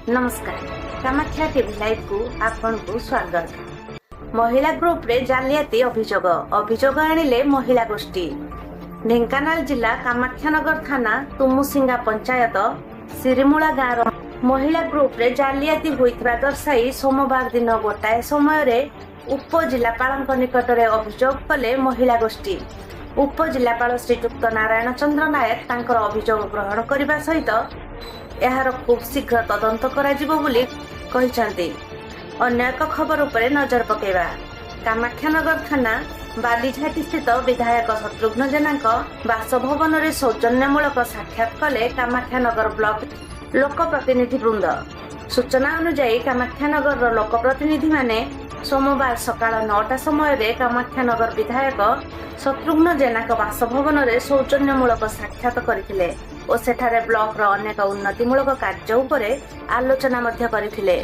नमस्कार Kamakhya TV live को आपन को स्वागत। महिला ग्रुप रे जालियाती अभियोग आनिले महिला गोष्ठी। ढेंकानाल जिला कामाख्यानगर थाना तुमुसिंगा पंचायत सिरिमुला गाँव महिला ग्रुप रे जालियाती होइतबा दर्शाई सोमवार दिन गोटाए समय रे उपजिलापाल निकट में अभियोग कले महिला गोष्ठी। उपजिलापाल श्रीयुक्त नारायण चंद्र नायक तांकर अभियोग ग्रहण करने सहित यार खूब शीघ्र तदंत कराजिबो बोली कहिसंती। अन्य एक खबर उपरे नजर पकेबा। कामाख्यानगर थाना बालीझाटी स्थित विधायक शत्रुघ्न जेनाक बासभवन रे सौजन्यमूलक साक्षात कले कामाख्यानगर ब्लॉक लोकप्रतिनिधि वृंद। सूचना अनुसार कामाख्यानगर लोकप्रतिनिधि माने सोमवार सकाळ 9टा समय रे कामाख्यानगर विधायक शत्रुघ्न जेनाक बासभवन रे सौजन्यमूलक साक्षात करथिले और सेठारे ब्लॉक रो अनेक उन्नतिमूलक कार्य उपरे आलोचना मध्य करथिले।